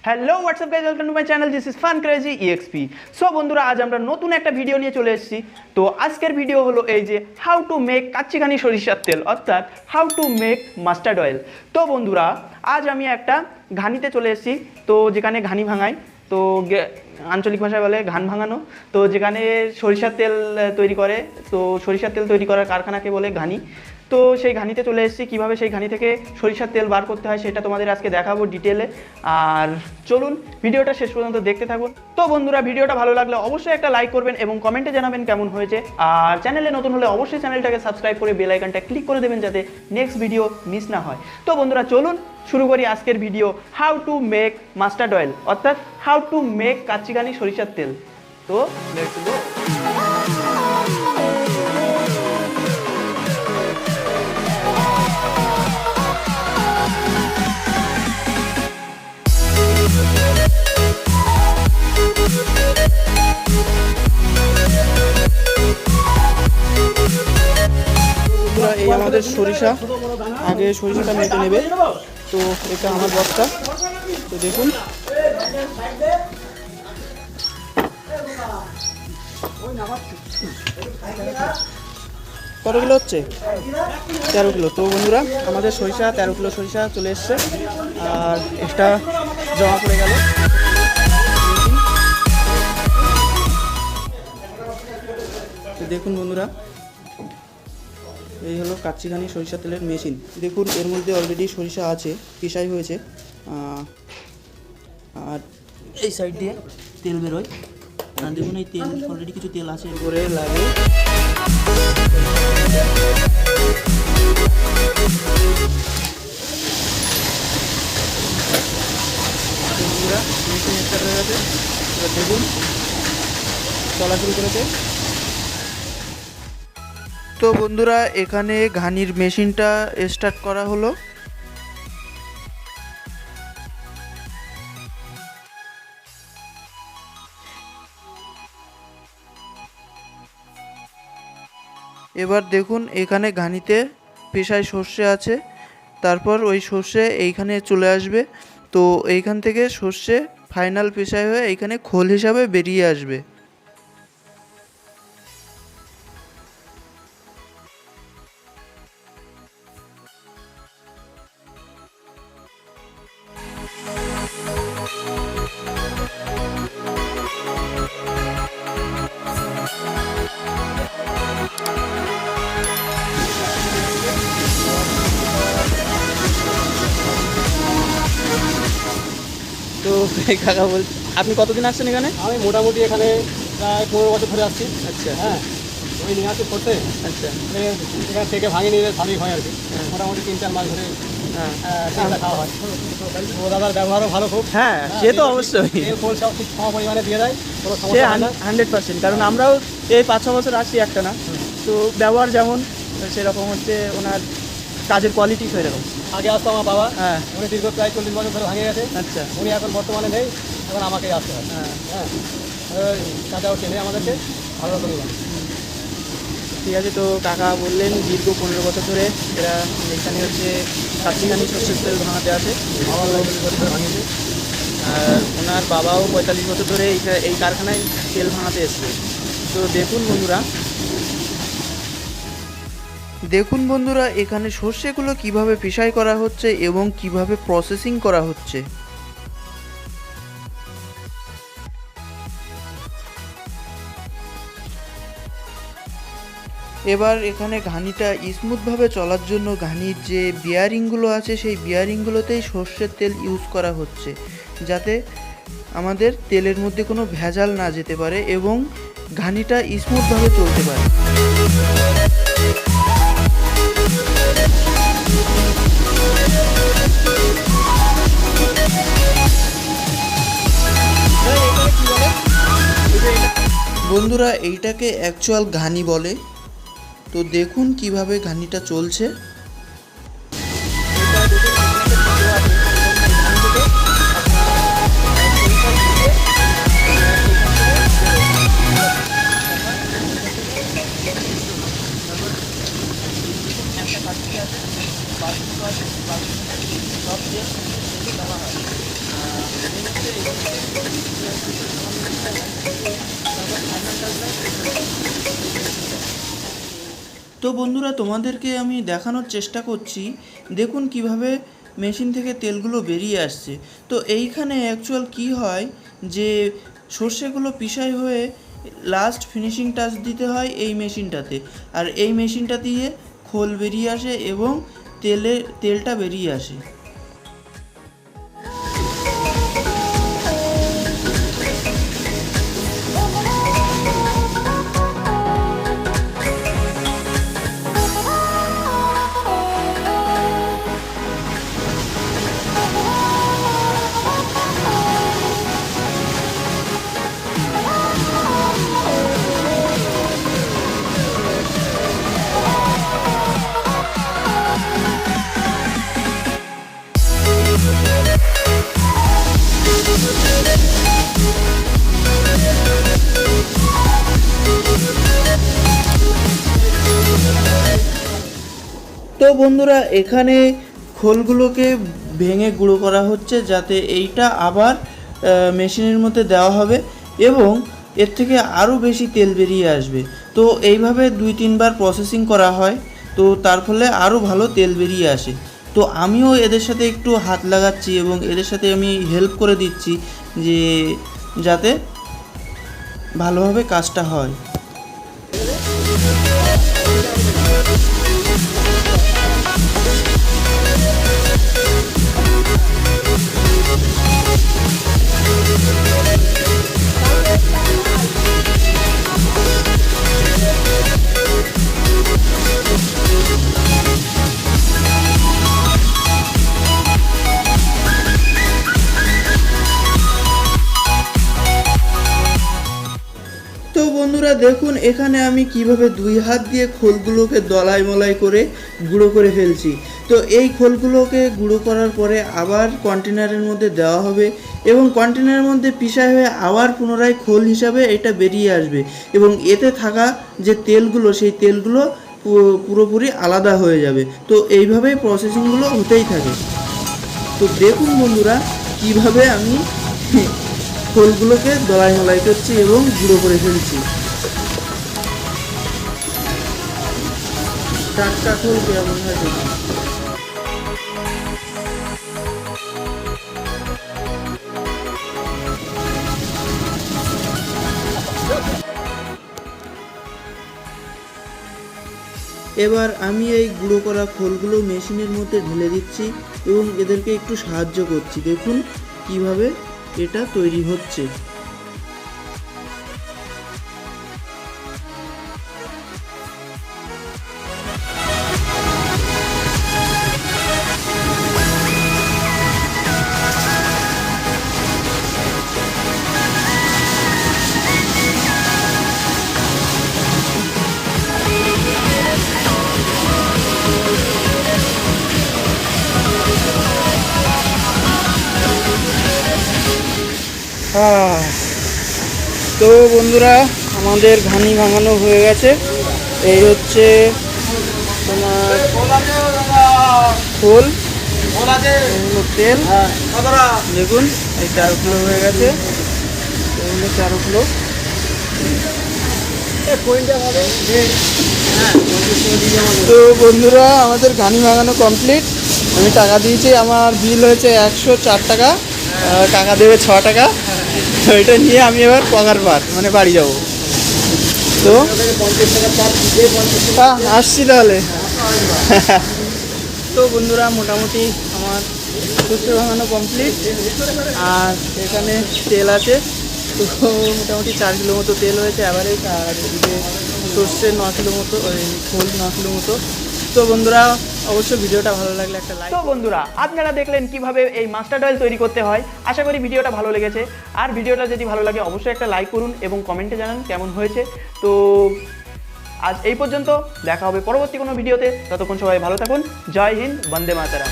Hello WhatsApp guys, welcome to my channel. This is funcrazy.as। So বন্ধুরা, আজ আমরা নতুন একটা ভিডিও নিয়ে চলে এসেছি। তো আজকের ভিডিও হলো এই যে হাউ টু মেক কাচ্চিঘানি সরিষার তেল, অর্থাৎ how to make mustard oil. তো বন্ধুরা, আজ আমি একটা ঘানিতে চলে এসেছি, তো যেখানে ঘানি ভাঙাই, তো আঞ্চলিক ভাষায় বলে ঘান ভাঙানো। তো যেখানে সরিষার তেল তৈরি করে, তো সরিষার তেল তৈরি করার কারখানাকে বলে ঘানি। তো সেই ঘানিতে চলে এসেছি, কীভাবে সেই ঘানি থেকে সরিষার তেল বার করতে হয় সেটা তোমাদের আজকে দেখাবো ডিটেলে। আর চলুন ভিডিওটা শেষ পর্যন্ত দেখতে থাকুন। তো বন্ধুরা, ভিডিওটা ভালো লাগলে অবশ্যই একটা লাইক করবেন এবং কমেন্টে জানাবেন কেমন হয়েছে। আর চ্যানেলে নতুন হলে অবশ্যই চ্যানেলটাকে সাবস্ক্রাইব করে বেল আইকনটা ক্লিক করে দেবেন যাতে নেক্সট ভিডিও মিস না হয়। তো বন্ধুরা, চলুন শুরু করি আজকের video, how to make mustard oil, অর্থাৎ হাউ টু মেক কাচ্চিঘানি সরিষার তেল। তো লেটস গো। এই আমাদের সরিষা, আগে সরিষাটা মেটে নেবে। তো এটা আমার বস্তা, তো দেখুন কত কিলো হচ্ছে, 13 কিলো। তো বন্ধুরা, আমাদের সরিষা 13 কিলো সরিষা চলে এসছে, আর এটা জমা পড়ে গেল। দেখুন বন্ধুরা, এই হলো কাচ্চিঘানি সরিষা তেলের মেশিন। দেখুন এর মধ্যে অলরেডি সরিষা আছে, পিসাই হয়েছে, আর এই সাইড দিয়ে তেল বেরোয়। আর দেখুন এই তেল অলরেডি কিছু তেল আছে, করে লাগে মেশিন স্টার্ট হয়ে গেছে। এবার দেখুন চলা শুরু করেছে। তো বন্ধুরা, এখানে ঘানির মেশিনটা স্টার্ট করা হলো। এবার দেখুন এখানে ঘানিতে পেশায় সর্ষে আছে, তারপর ওই সর্ষে এইখানে চলে আসবে। তো এইখান থেকে সর্ষে ফাইনাল পেশায় হয়ে এইখানে খোল হিসাবে বেরিয়ে আসবে। তো কাকা বল, আপনি কতদিন আসছেন এখানে? আমি মোটামুটি এখানে প্রায় 15 বছর ধরে আসছি। আচ্ছা, হ্যাঁ, ওই নিয়ে আসছি করতে। আচ্ছা, এখান থেকে ভাঙে নিলে স্বাভাবিক হয় আর কি। মোটামুটি 3-4 মাস ধরে তেলটা খাওয়া হয়। ও দাদার ব্যবহারও ভালো খুব। হ্যাঁ, সে তো অবশ্যই, তেল ফোল সব ঠিক সম পরিমাণে দিয়ে দেয়, কোনো সে সমস্যা হয় না। 100%, কারণ আমরাও এই 5-6 বছর আসছি একটা না। তো ব্যবহার যেমন সেরকম হচ্ছে, ওনার কাজের কোয়ালিটি সেরকম। আগে আসতো আমার বাবা, হ্যাঁ, উনি দীর্ঘ প্রায় 40 বছর ধরে ভাঙে গেছে। আচ্ছা, উনি এখন বর্তমানে নেই, এখন আমাকেই আসতে হয়। হ্যাঁ, হ্যাঁ, কাকাও চেনে আমাদেরকে ভালো রকমই ভালো। ঠিক আছে। তো কাকা বললেন দীর্ঘ 15 বছর ধরে এরা এখানে হচ্ছে কাচ্চিঘানি সর্ষের তেল ভাঙাতে আসে। আমার 40 বছর ধরে ভাঙিয়েছে। আর ওনার বাবাও 45 বছর ধরে এই কারখানায় তেল ভাঙাতে এসছে। তো দেখুন বন্ধুরা, এখানে সর্ষেগুলো কিভাবে পিষাই করা হচ্ছে এবং কিভাবে প্রসেসিং করা হচ্ছে। এবার এখানে ঘানিটা স্মুথভাবে চলার জন্য ঘানির যে বিয়ারিংগুলো আছে সেই বিয়ারিংগুলোতেই সর্ষের তেল ইউজ করা হচ্ছে, যাতে আমাদের তেলের মধ্যে কোনো ভেজাল না যেতে পারে এবং ঘানিটা স্মুথভাবে চলতে পারে। বন্ধুরা, এইটাকে অ্যাকচুয়াল ঘানি বলে। তো দেখুন কিভাবে ঘানিটা চলছে। সব দিয়ে দেওয়া হয়। তো বন্ধুরা তোমাদেরকে আমি দেখানোর চেষ্টা করছি, দেখুন কিভাবে মেশিন থেকে তেলগুলো বেরিয়ে আসছে। তো এইখানে অ্যাকচুয়াল কি হয় যে সর্ষেগুলো পিষাই হয়ে লাস্ট ফিনিশিং টাচ দিতে হয় এই মেশিনটাতে, আর এই মেশিনটা দিয়ে খোল বেরিয়ে আসে এবং তেলটা বেরিয়ে আসে। তো বন্ধুরা এখানে খোলগুলোকে ভেঙে গুঁড়ো করা হচ্ছে, যাতে এইটা আবার মেশিনের মধ্যে দেওয়া হবে এবং এর থেকে আরও বেশি তেল বেরিয়ে আসবে। তো এইভাবে 2-3 বার প্রসেসিং করা হয়, তো তার ফলে আরও ভালো তেল বেরিয়ে আসে। তো আমিও এদের সাথে একটু হাত লাগাচ্ছি এবং এদের সাথে আমি হেল্প করে দিচ্ছি যে যাতে ভালোভাবে কাজটা হয়। তো বন্ধুরা দেখুন এখানে আমি কিভাবে 2 হাত দিয়ে খোলগুলোকে দলাই মলাই করে গুঁড়ো করে ফেলছি। তো এই খোলগুলোকে গুঁড়ো করার পরে আবার কন্টেনারের মধ্যে দেওয়া হবে এবং কন্টেনারের মধ্যে পিষাই হয়ে আবার পুনরায় খোল হিসাবে এটা বেরিয়ে আসবে এবং এতে থাকা যে তেলগুলো সেই তেলগুলো পুরোপুরি আলাদা হয়ে যাবে। তো এইভাবেই প্রসেসিংগুলো হতেই থাকে। তো দেখুন বন্ধুরা কিভাবে আমি খোলগুলোকে দলাই মলাই করছি এবং গুঁড়ো করে ফেলছি। টাটকা খোল কেমন হয় দেখুন। এবার আমি এই গুঁড়ো করা খোলগুলো মেশিনের মধ্যে ঢেলে দিচ্ছি এবং এদেরকে একটু সাহায্য করছি। দেখুন কিভাবে এটা তৈরি হচ্ছে। তো বন্ধুরা আমাদের ঘানি ভাঙানো হয়ে গেছে। এই হচ্ছে তোমার খোল, তেল, দেখুন এই 4 কিলো হয়ে গেছে। এগুলো 4 কিলো। তো বন্ধুরা আমাদের ঘানি ভাঙানো কমপ্লিট। আমি টাকা দিয়েছি, আমার বিল হয়েছে 104 টাকা, টাকা দেবে 6 টাকা। তো এটা নিয়ে আমি এবার মানে বাড়ি যাব। তো আসছি তাহলে। তো বন্ধুরা মোটামুটি আমার সর্ষে ভাঙানো কমপ্লিট, আর এখানে তেল আছে। তো মোটামুটি 4 কিলো মতো তেল হয়েছে অ্যাভারেজ, আর এদিকে সর্ষে 9 কিলো মতো, খোল 9 কিলো মতো। তো বন্ধুরা অবশ্যই ভিডিওটা ভালো লাগলে একটা লাইক। তো বন্ধুরা আপনারা দেখলেন কিভাবে এই মাস্টার্ড অয়েল তৈরি করতে হয়। আশা করি ভিডিওটা ভালো লেগেছে, আর ভিডিওটা যদি ভালো লাগে অবশ্যই একটা লাইক করুন এবং কমেন্টে জানান কেমন হয়েছে। তো আজ এই পর্যন্ত, দেখা হবে পরবর্তী কোনো ভিডিওতে। ততক্ষণ সবাই ভালো থাকুন। জয় হিন্দ, বন্দে মাতরম।